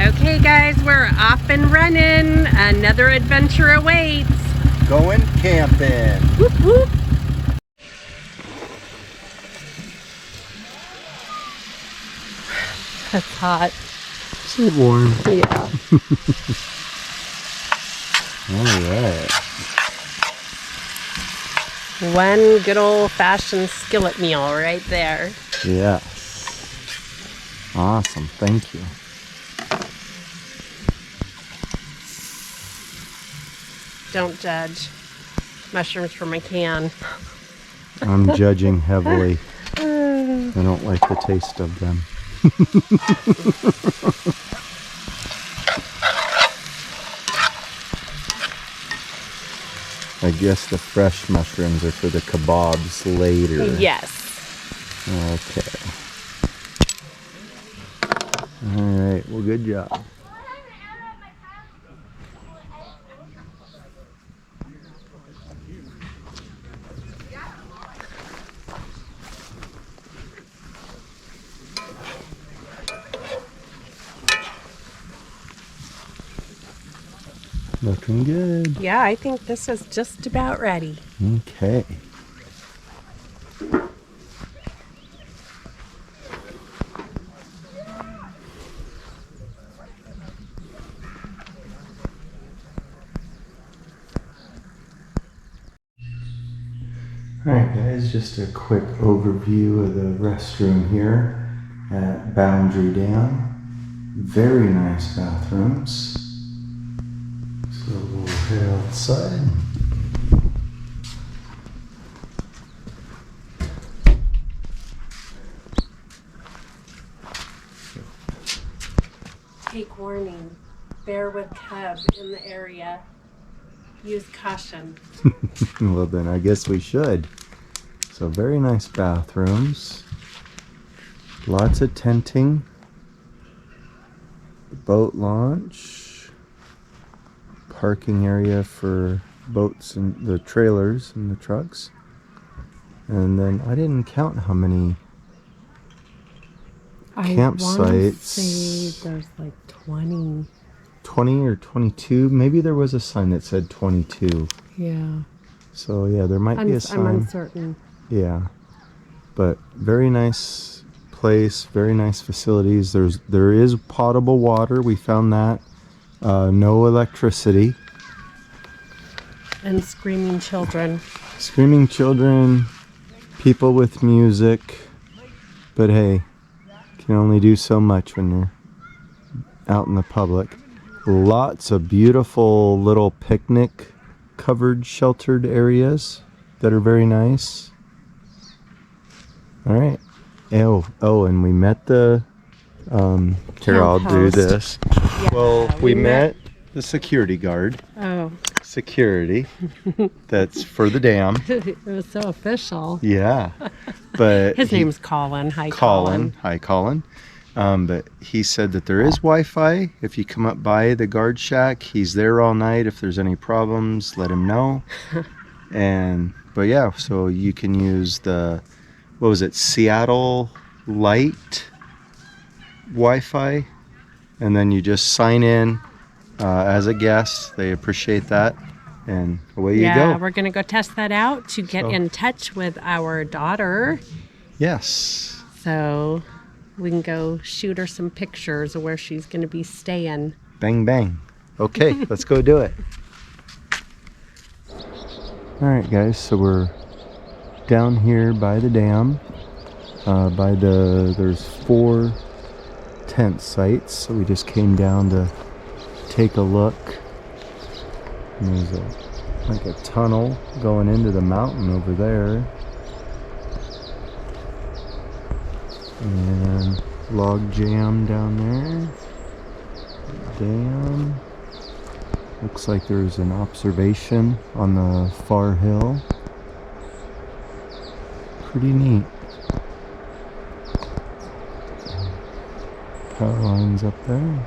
Okay guys, we're off and running. Another adventure awaits. Going camping. Whoop whoop. That's hot. So warm. Yeah. Alright. One good old-fashioned skillet meal right there. Yes. Awesome. Thank you. Don't judge. Mushrooms from my can. I'm judging heavily. I don't like the taste of them. I guess the fresh mushrooms are for the kebabs later. Yes. Okay. Alright, well, good job. Looking good. Yeah, I think this is just about ready. Okay. Alright guys, just a quick overview of the restroom here at Boundary Dam. Very nice bathrooms. So we'll head outside. Take warning. Bear with cub in the area. Use caution. Well then I guess we should. So very nice bathrooms. Lots of tenting. Boat launch. Parking area for boats and the trailers and the trucks. And then I didn't count how many campsites. I want to say there's like 20. 20 or 22. Maybe there was a sign that said 22. Yeah. So yeah, there might be a sign. I'm uncertain. Yeah. But very nice place, very nice facilities. There is potable water. We found that. No electricity. And screaming children. Screaming children, people with music. But hey, you can only do so much when you're out in the public. Lots of beautiful little picnic covered sheltered areas that are very nice. All right. Oh, and we met the here, I'll do this. Yeah, Well, we met the security guard. Oh. Security. That's for the dam. It was so official. Yeah. But his name's Colin. Hi, Colin. Hi, Colin. But he said that there is Wi-Fi. If you come up by the guard shack, he's there all night. If there's any problems, let him know. But yeah, so you can use the, what was it, Seattle Light Wi-Fi, and then you just sign in as a guest. They appreciate that, and away you go. Yeah, we're gonna go test that out to get in touch with our daughter. Yes. So we can go shoot her some pictures of where she's gonna be staying. Bang bang. Okay, let's go do it. All right, guys. So we're down here by the dam. There's 4 tent sites, so we just came down to take a look. And there's like a tunnel going into the mountain over there, and log jam down there. Dam. Looks like there's an observation on the far hill. Pretty neat. Power lines up there.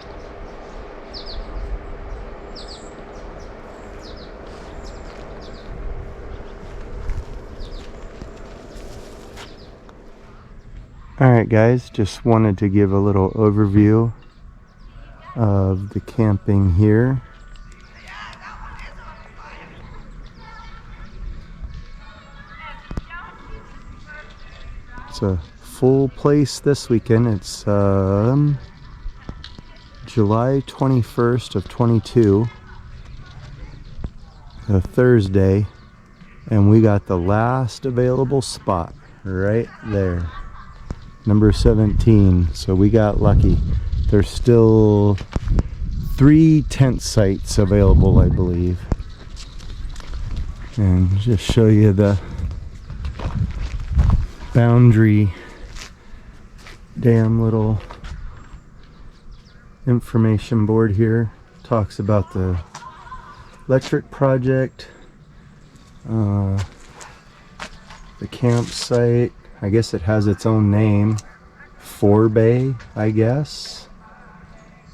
Alright guys, just wanted to give a little overview of the camping here. It's a full place this weekend. It's July 21st of 22, a Thursday, and we got the last available spot right there, number 17. So we got lucky. There's still 3 tent sites available, I believe. And just show you the Boundary Dam little information board here. Talks about the electric project, the campsite. I guess it has its own name, Forebay, I guess,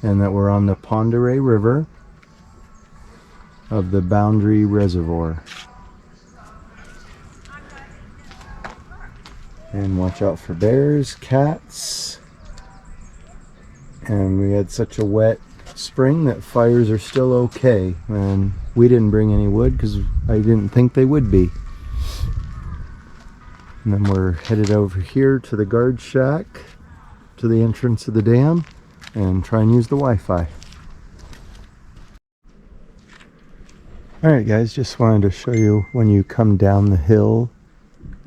and that we're on the Pondere River of the Boundary Reservoir. And watch out for bears, cats. And we had such a wet spring that fires are still okay. And we didn't bring any wood because I didn't think they would be. And then we're headed over here to the guard shack, to the entrance of the dam, and try and use the Wi-Fi. Alright guys, just wanted to show you when you come down the hill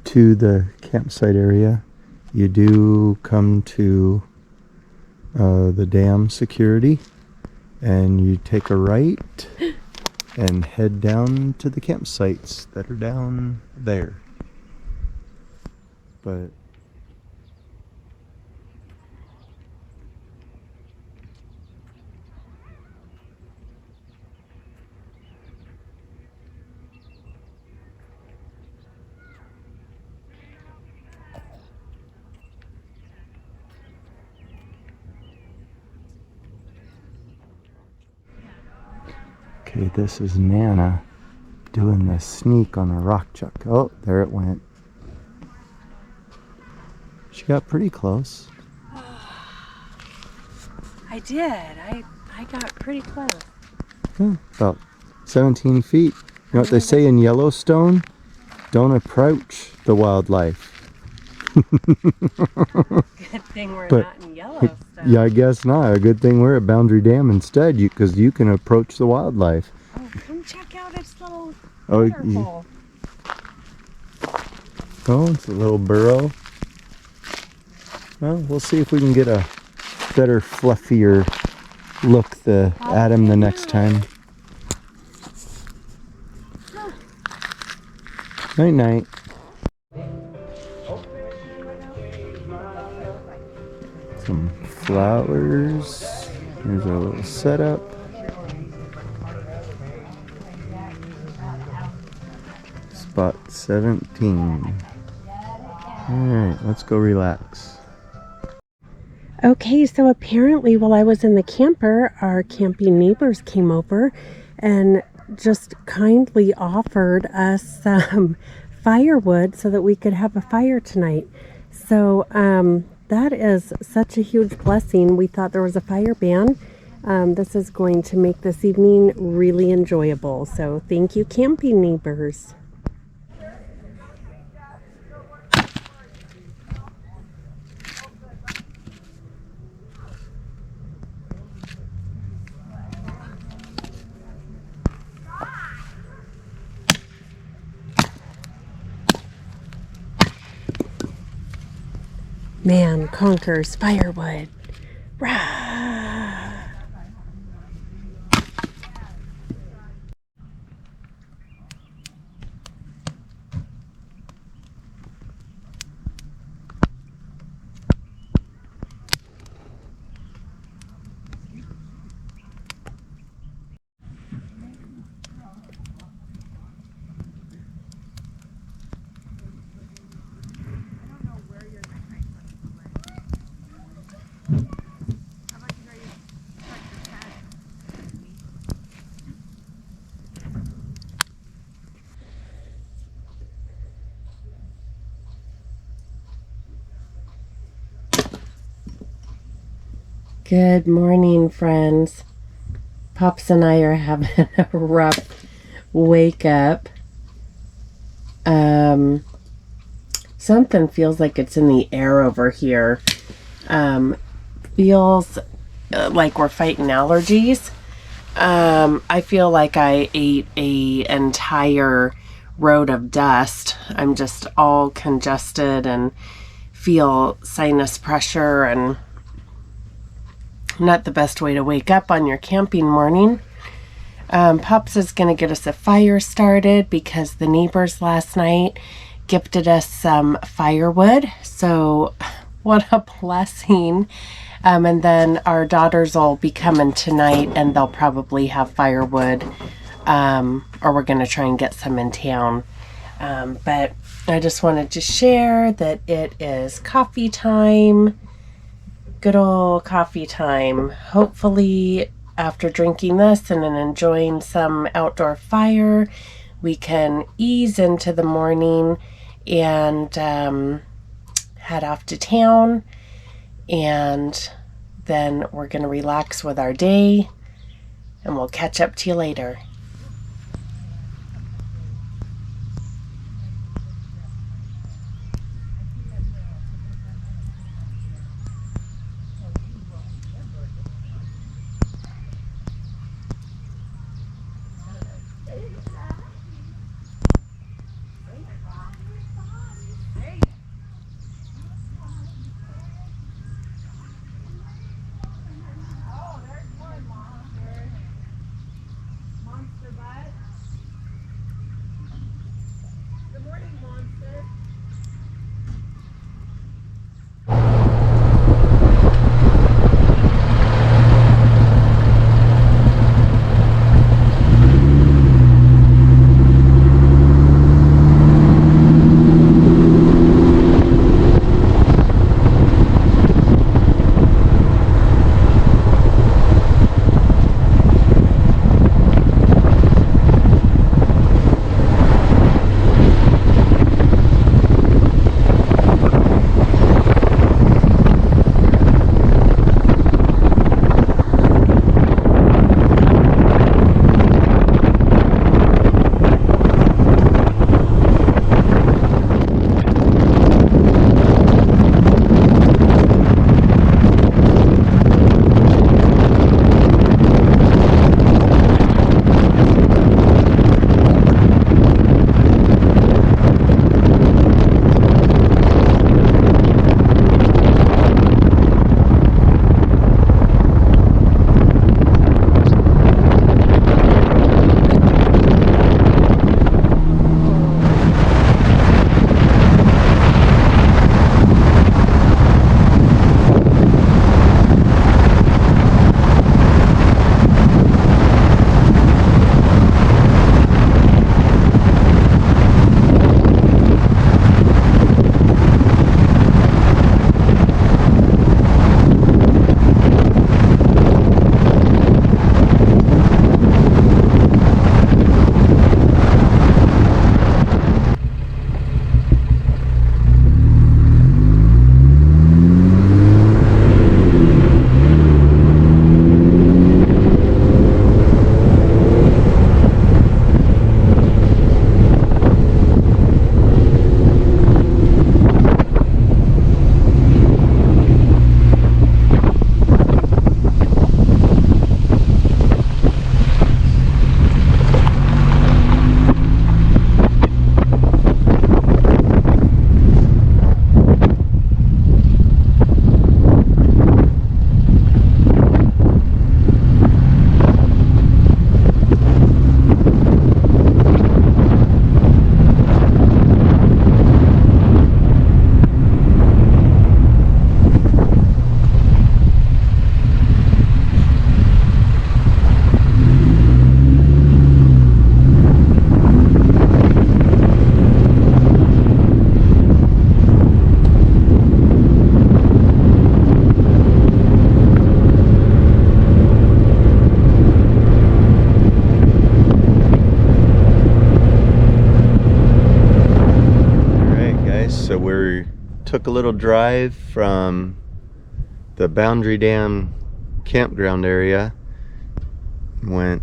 to the campsite area, you do come to the dam security, and you take a right and head down to the campsites that are down there. But okay, this is Nana doing the sneak on a rock chuck. Oh, there it went. She got pretty close. I did. I got pretty close. About 17 feet. You know what they say in Yellowstone? Don't approach the wildlife. Good thing we're not in Yellowstone. Yeah, I guess not. A good thing we're at Boundary Dam instead, because you can approach the wildlife. Oh, come check out its little Oh, waterfall. Oh, it's a little burrow. Well, we'll see if we can get a better, fluffier look at him the next time. Night night. Some flowers. Here's our little setup. Spot 17. Alright, let's go relax. Okay, so apparently while I was in the camper, our camping neighbors came over and just kindly offered us some firewood so that we could have a fire tonight. So that is such a huge blessing. We thought there was a fire ban. This is going to make this evening really enjoyable. So thank you, camping neighbors. Man conquers firewood. Rah! Good morning, friends. Pops and I are having a rough wake up. Something feels like it's in the air over here. Feels like we're fighting allergies. I feel like I ate an entire road of dust. I'm just all congested and feel sinus pressure, and not the best way to wake up on your camping morning. Pops is going to get us a fire started because the neighbors last night gifted us some firewood. So what a blessing. And then our daughters will be coming tonight and they'll probably have firewood, or we're going to try and get some in town. But I just wanted to share that it is coffee time. Good old coffee time. Hopefully after drinking this and then enjoying some outdoor fire, we can ease into the morning and head off to town, and then we're going to relax with our day, and we'll catch up to you later. took a little drive from the Boundary Dam campground area. Went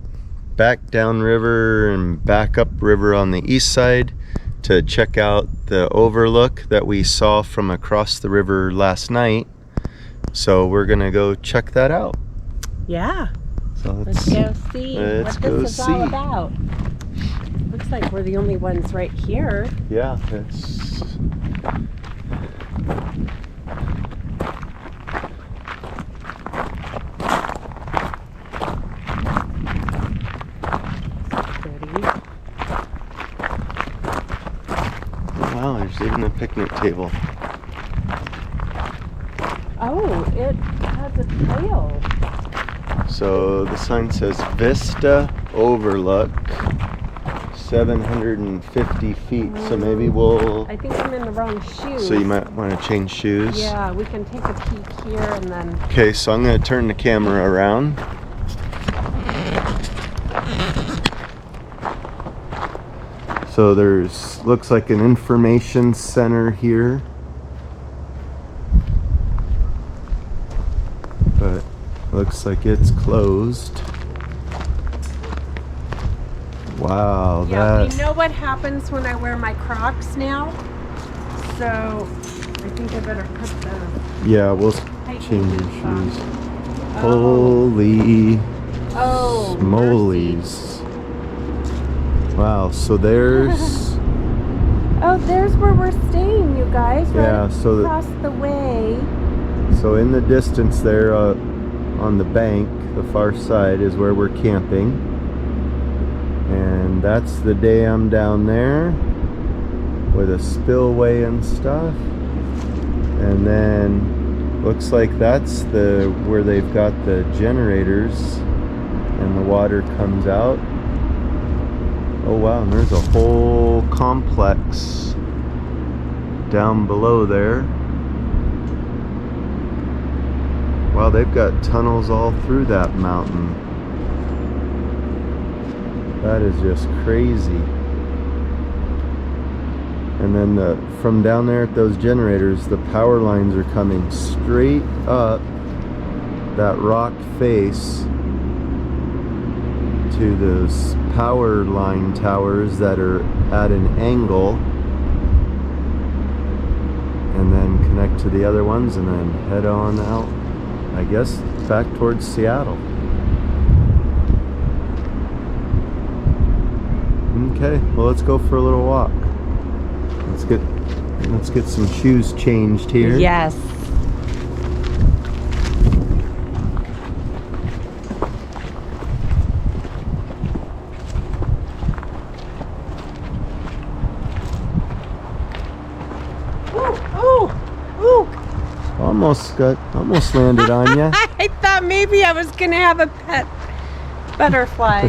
back downriver and back upriver on the east side to check out the overlook that we saw from across the river last night. So we're gonna go check that out. Yeah. So Let's go see let's what go this is all see. about. Looks like we're the only ones right here. Yeah, it's Pretty. wow, there's even a picnic table. Oh, it has a trail. So the sign says Vista Overlook, 750 feet. So maybe we'll. I think I'm in the wrong shoes. So you might want to change shoes. Yeah, we can take a peek here and then. Okay, so I'm going to turn the camera around. So there's, looks like an information center here. But looks like it's closed. Wow, Yeah, that. we know what happens when I wear my Crocs now. So I think I better put the Yeah, we'll hiking change your boots on. shoes. Holy Oh, smolies. Wow, so there's. Oh, there's where we're staying, you guys. Right Yeah, so across the way. So in the distance there on the bank, the far side, is where we're camping. And that's the dam down there with a spillway and stuff. And then looks like that's where they've got the generators and the water comes out. Oh wow, and there's a whole complex down below there. Wow, they've got tunnels all through that mountain. That is just crazy. And then from down there at those generators, the power lines are coming straight up that rock face to those power line towers that are at an angle, and then connect to the other ones and then head on out, I guess, back towards Seattle. Okay, well, let's go for a little walk. Let's get some shoes changed here. Yes. Almost landed on you. I thought maybe I was gonna have a pet butterfly.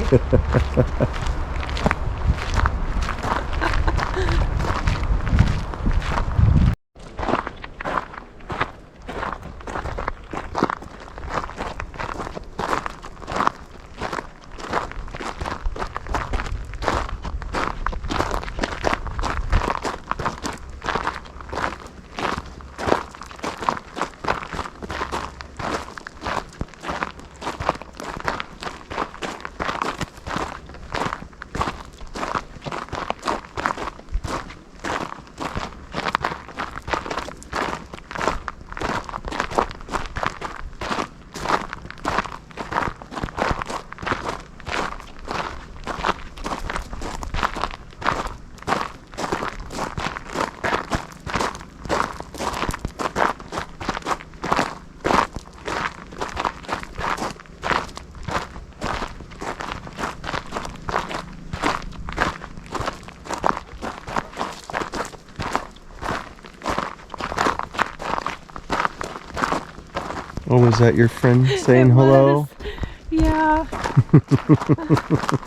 Oh, was that your friend saying It hello? was. Yeah.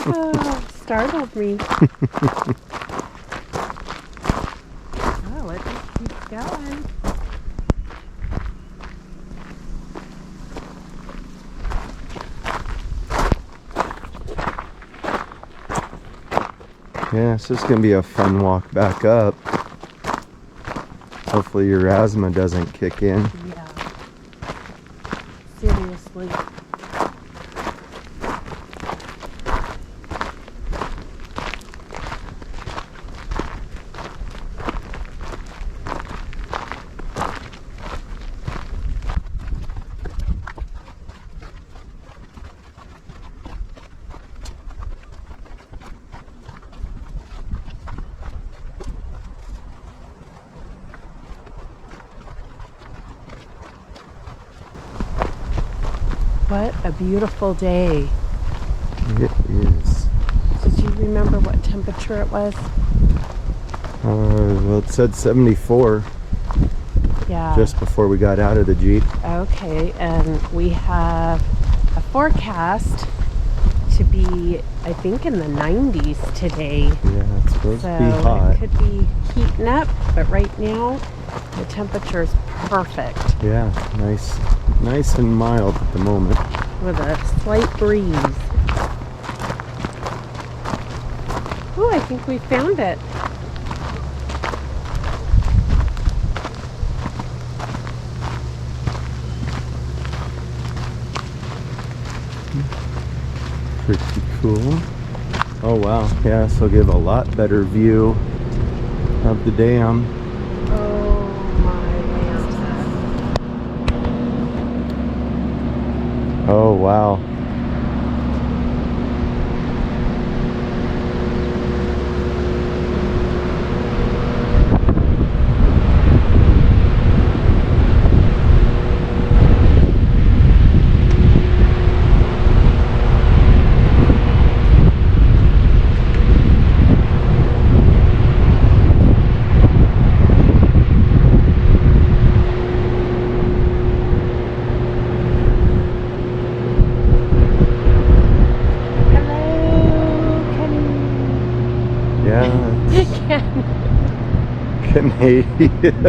Oh, startled me. Oh, it just keeps going. Yeah, so it's gonna be a fun walk back up. Hopefully your asthma doesn't kick in. Yeah. Seriously. sleep. What a beautiful day. It is. Did you remember what temperature it was? Well, it said 74 Yeah. just before we got out of the Jeep. Okay, and we have a forecast to be, I think, in the 90s today. Yeah, it's supposed So to be hot. it could be heating up, but right now the temperature is perfect Yeah, nice and mild at the moment. with a slight breeze. Oh, I think we found it. Pretty cool. Oh wow, yeah, this will give a lot better view of the dam. Oh my Lanta. Oh wow. Canadian.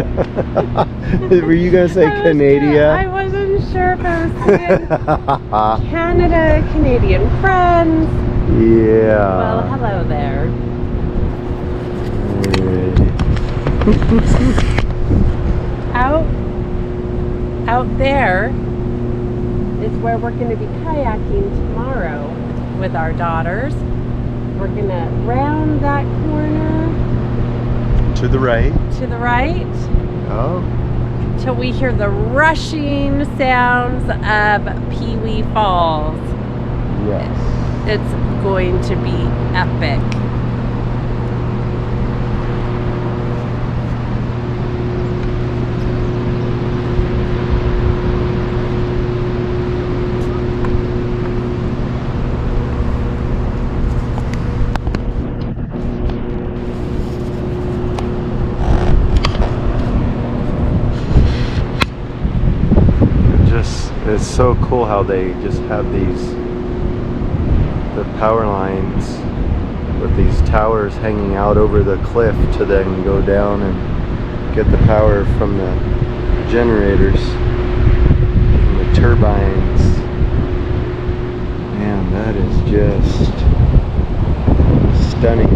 Were you gonna say Canada? I wasn't sure if I was saying Canada, Canadian friends. Yeah. Well, hello there. Out there is where we're going to be kayaking tomorrow with our daughters. We're going to round that corner To the right. to the right Oh. till we hear the rushing sounds of Pee-wee Falls. Yes. It's going to be epic. It's so cool how they just have the power lines with these towers hanging out over the cliff to then go down and get the power from the generators, from the turbines. Man, that is just stunning.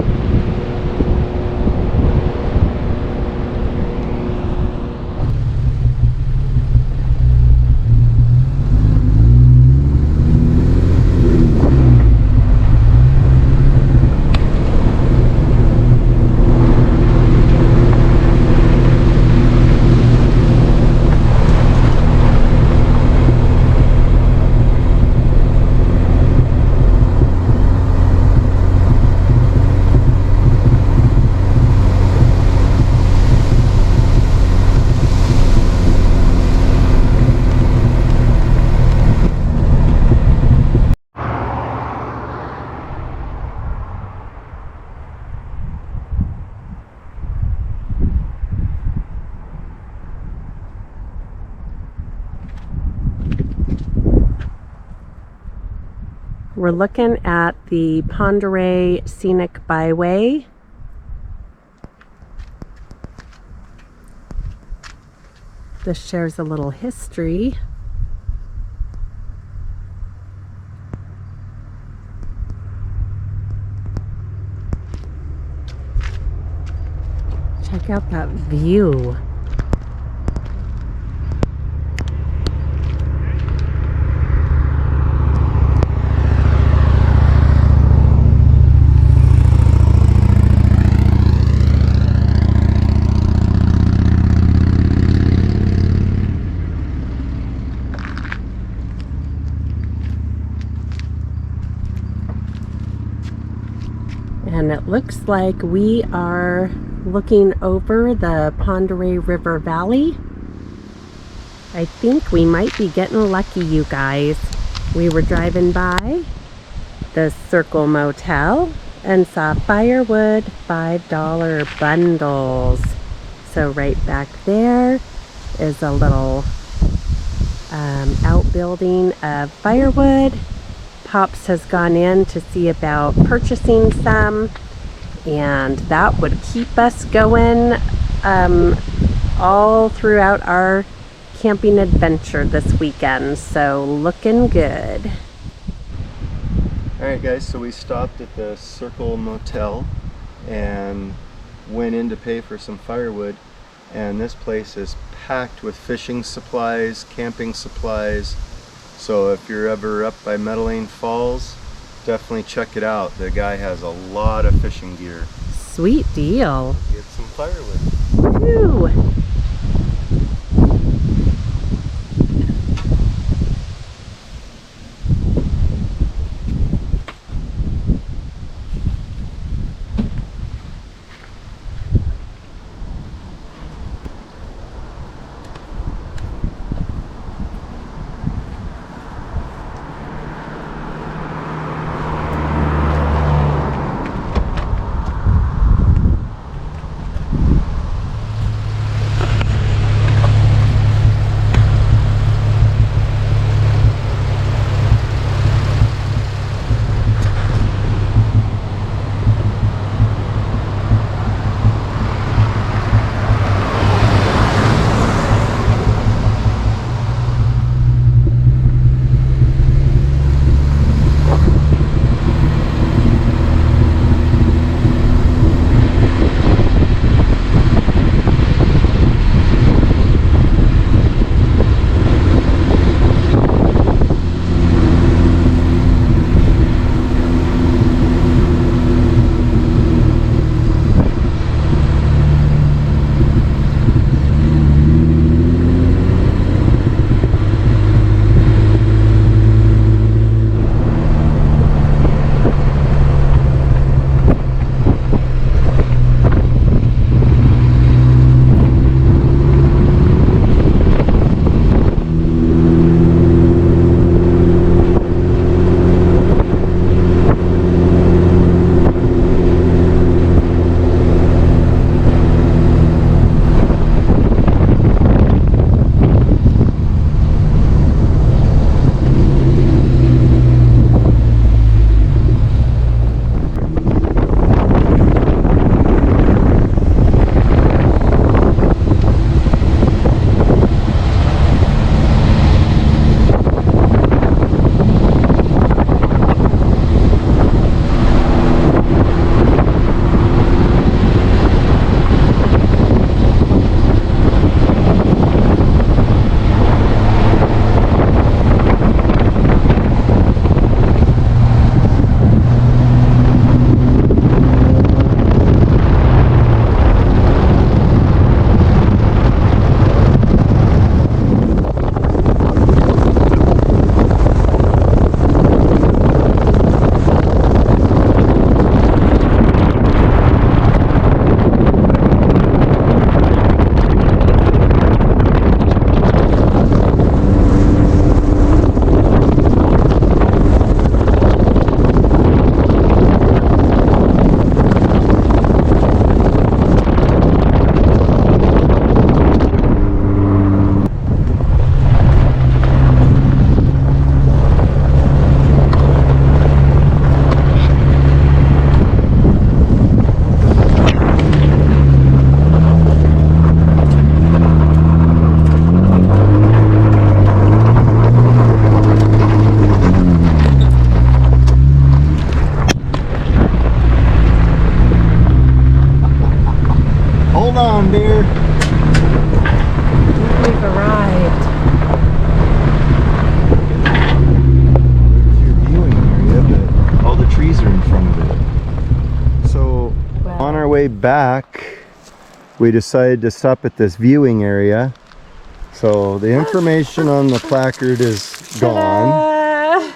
We're looking at the Pondere Scenic Byway. This shares a little history. Check out that view. it looks like we are looking over the Pondere River Valley. I think we might be getting lucky, you guys. We were driving by the Circle Motel and saw firewood $5 bundles. So right back there is a little outbuilding of firewood. Pops has gone in to see about purchasing some, and that would keep us going all throughout our camping adventure this weekend. So looking good. Alright guys, so we stopped at the Circle Motel and went in to pay for some firewood, and this place is packed with fishing supplies, camping supplies. So if you're ever up by Meadowlane Falls, definitely check it out. The guy has a lot of fishing gear. Sweet deal. Get some firewood. Woo! way back, we decided to stop at this viewing area. So the information on the placard is gone.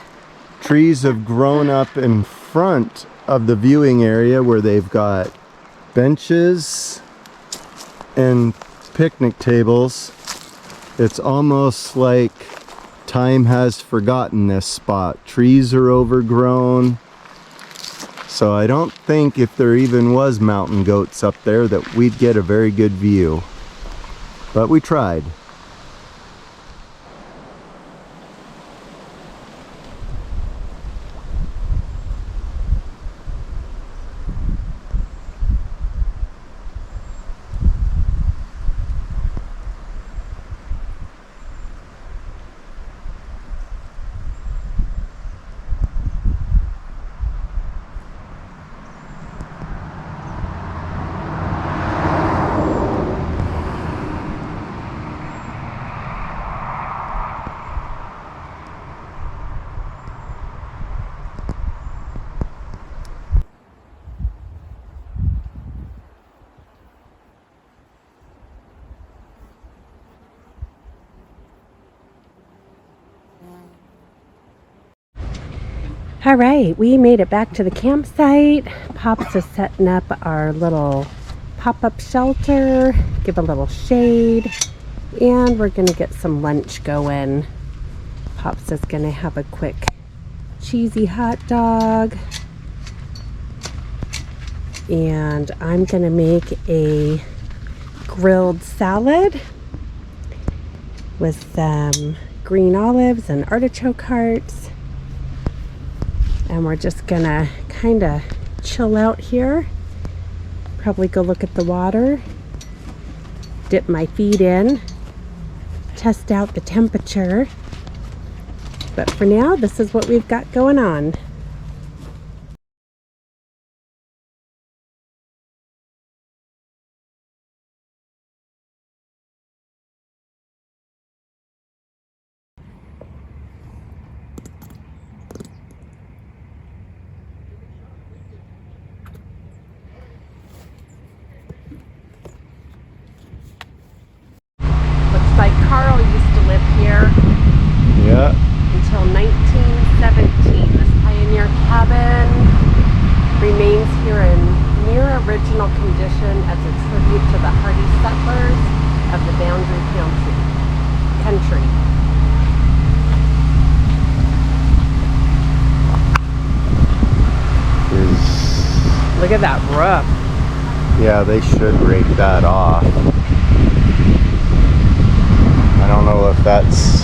Trees have grown up in front of the viewing area where they've got benches and picnic tables. It's almost like time has forgotten this spot. Trees are overgrown. So I don't think if there even was mountain goats up there that we'd get a very good view. But we tried. All right, we made it back to the campsite. Pops is setting up our little pop-up shelter, give a little shade, and we're gonna get some lunch going. Pops is gonna have a quick cheesy hot dog, and I'm gonna make a grilled salad with some green olives and artichoke hearts. And we're just gonna kind of chill out here. Probably go look at the water, dip my feet in, test out the temperature. But for now, this is what we've got going on. Like Carl used to live here. Yeah. Until 1917. This pioneer cabin remains here in near original condition as a tribute to the hardy settlers of the Boundary country. Look at that roof. Yeah, they should rake that off. I don't know if that's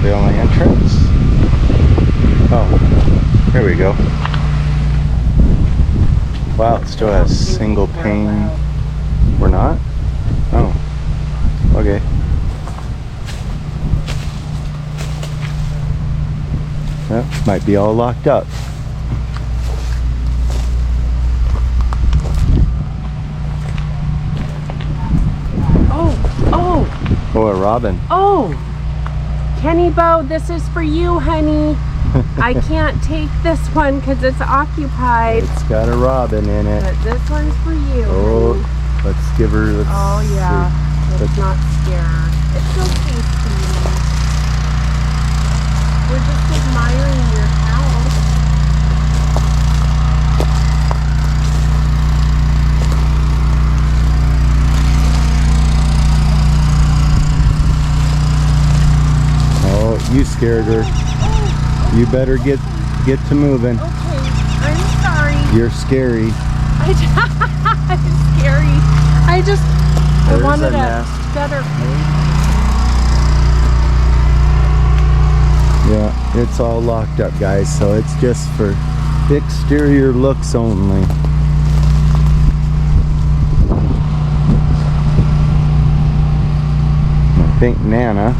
the only entrance. Oh, here we go. Wow, it still has single pane. We're not? Oh, okay. That might be all locked up. Oh, a robin. Oh, Kenny Bo, this is for you, honey. I can't take this one because it's occupied. It's got a robin in it. But this one's for you. Oh, honey. let's give her. Oh yeah, let's not scare her. It's okay, sweetie. We're just admiring your house. You scared her. You better get to moving. Okay, I'm sorry. You're scary. I'm scary. I wanted a better. Yeah, it's all locked up, guys, so it's just for exterior looks only. I think Nana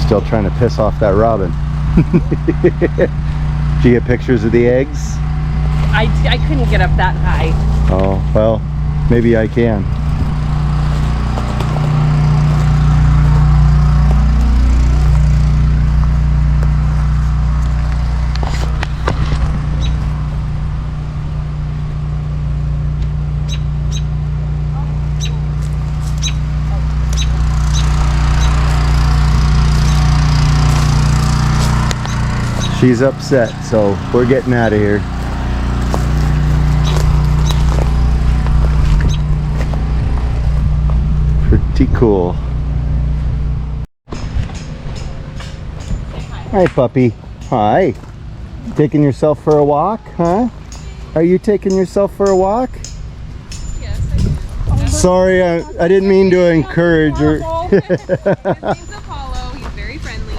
still trying to piss off that robin. Did you get pictures of the eggs? I couldn't get up that high. Oh, well, maybe I can. She's upset, so we're getting out of here. pretty cool. Hi, puppy. Hi. Taking yourself for a walk, huh? Are you taking yourself for a walk? Yes, I do. Sorry, I didn't mean to encourage her. His name's Apollo. He's very friendly.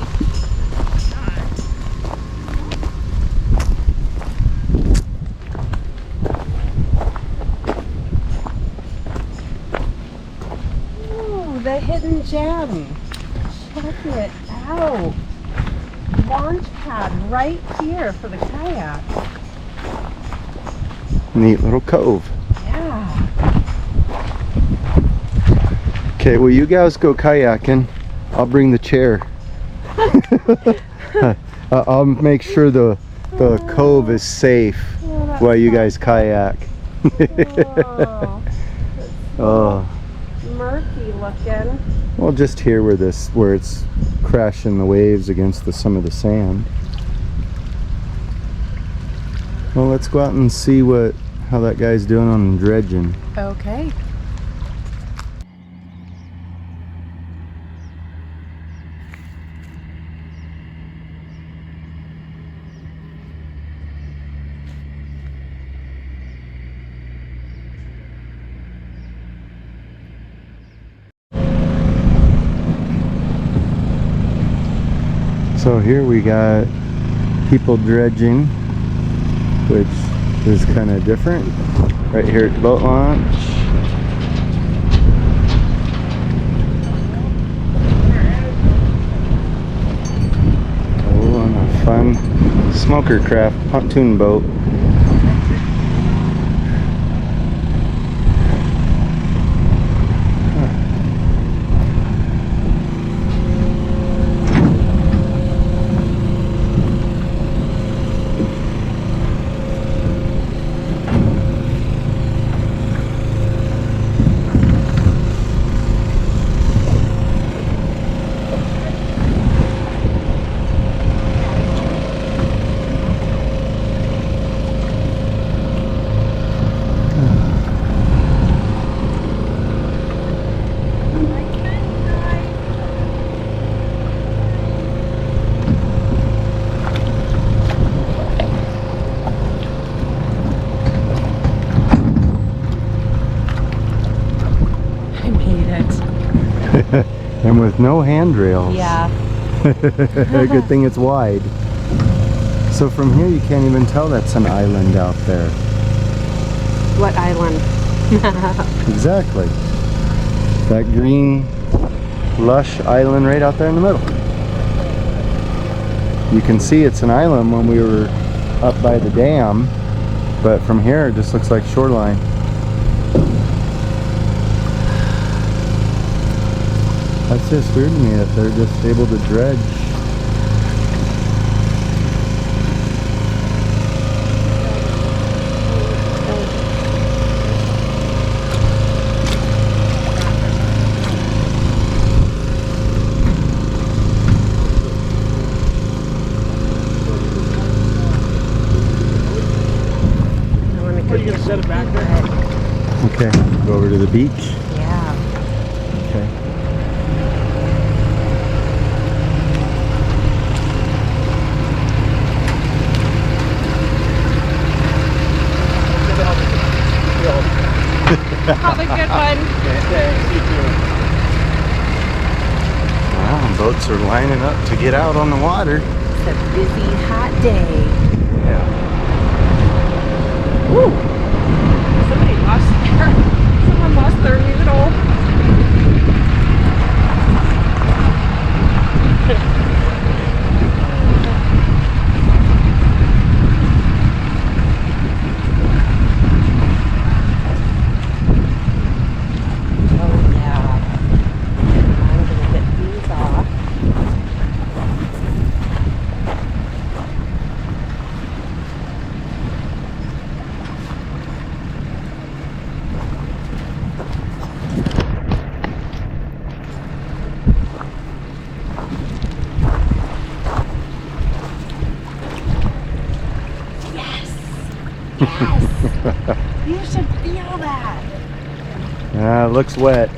Ooh, the hidden gem. Check it out. Launch pad right here for the kayak. Neat little cove. Yeah. Okay, well, you guys go kayaking. I'll bring the chair. I'll make sure the cove is safe while you guys kayak. Oh, Oh, murky looking. well, just here where it's crashing the waves against some of the sand. Well, let's go out and see how that guy's doing on dredging. Okay. So here we got people dredging, which is kind of different. Right here at the boat launch. Oh, on a fun smoker craft pontoon boat. And with no handrails. Yeah. Good thing it's wide. So from here you can't even tell that's an island out there. What island? Exactly. That green, lush island right out there in the middle. You can see it's an island when we were up by the dam, but from here it just looks like shoreline. That's just weird to me that they're just able to dredge. Are you gonna set it back there? Okay, go over to the beach. Yeah. Okay. Have a good one. Wow, boats are lining up to get out on the water. It's a busy, hot day. Yeah. Woo! Somebody someone lost their noodle. Oh yeah. I'm gonna get these off. Yes! You should feel that. Looks wet.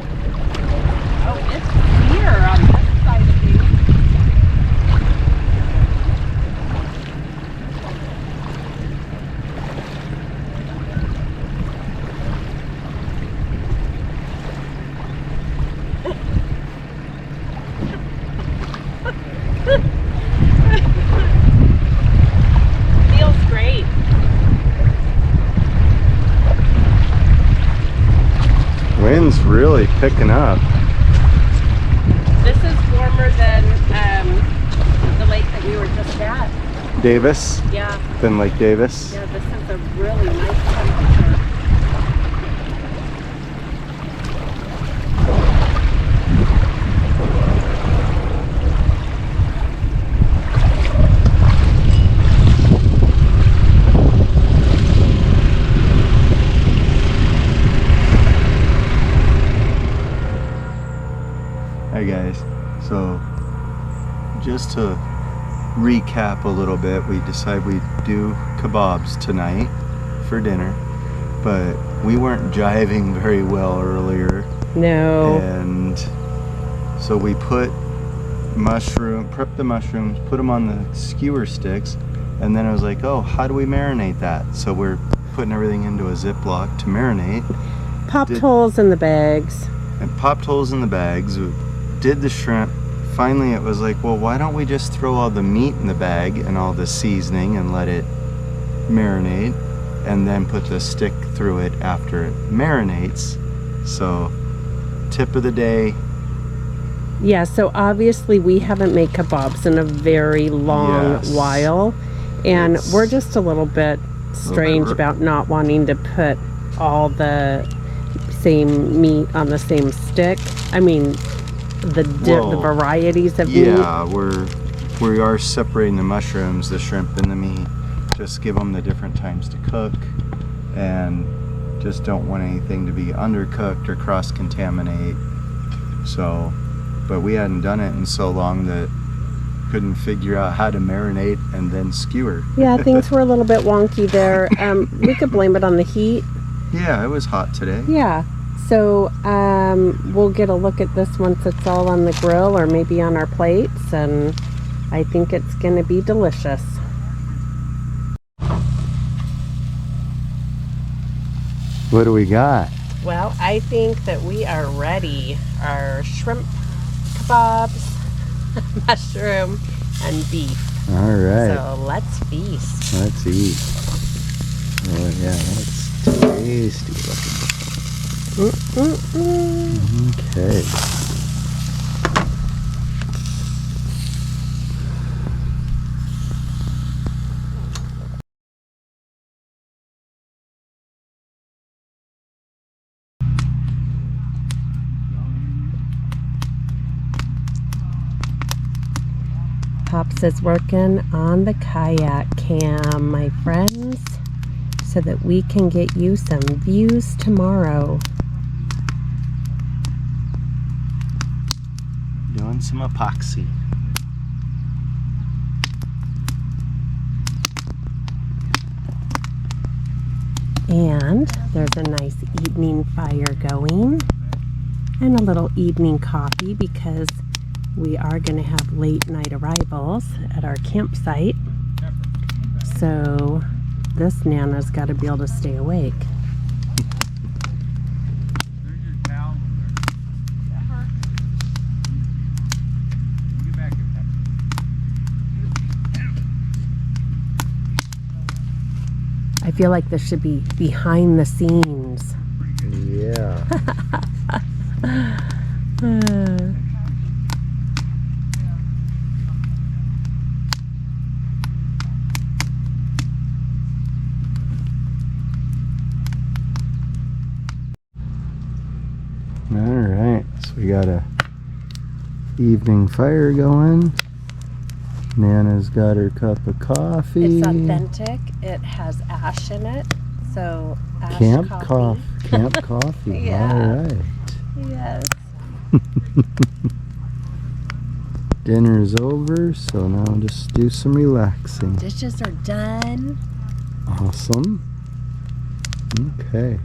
Feels great. Wind's really picking up. This is warmer than the lake that we were just at. Davis, Yeah, than Lake Davis. yeah, this is a really nice temperature. Hi guys, so just to recap a little bit, we decided we'd do kebabs tonight for dinner, but we weren't jiving very well earlier, No. and so we prepped the mushrooms, put them on the skewer sticks, and then I was like, oh, how do we marinate that? So we're putting everything into a Ziploc to marinate, Popped holes in the bags. and popped holes in the bags, did the shrimp. Finally it was like, well, why don't we just throw all the meat in the bag and all the seasoning and let it marinate, and then put the stick through it after it marinates. So tip of the day, Yeah, so obviously we haven't made kebabs in a very long Yes. while, and It's we're just a little bit strange r- about not wanting to put all the same meat on the same stick. I mean, the Well, varieties of meat. yeah, we are separating the mushrooms, the shrimp, and the meat. Just give them the different times to cook, and just don't want anything to be undercooked or cross-contaminate. So, but we hadn't done it in so long that couldn't figure out how to marinate and then skewer. Yeah, things were a little bit wonky there. We could blame it on the heat. Yeah, it was hot today. Yeah. So we'll get a look at this once it's all on the grill or maybe on our plates, and I think it's going to be delicious. What do we got? Well, I think that we are ready. Our shrimp kebabs, mushroom, and beef. All right, So let's feast. let's eat. Oh yeah, that's tasty looking. Okay. Pops is working on the kayak cam, my friends, so that we can get you some views tomorrow. Doing some epoxy. And there's a nice evening fire going and a little evening coffee because we are going to have late night arrivals at our campsite. So this Nana's got to be able to stay awake. I feel like this should be behind the scenes. Yeah. All right, so we got a evening fire going. Nana's got her cup of coffee. It's authentic. It has ash in it. So ash Camp coffee. Camp coffee. Yeah. All right. Yes. Dinner's over, so now just do some relaxing. Dishes are done. Awesome. Okay.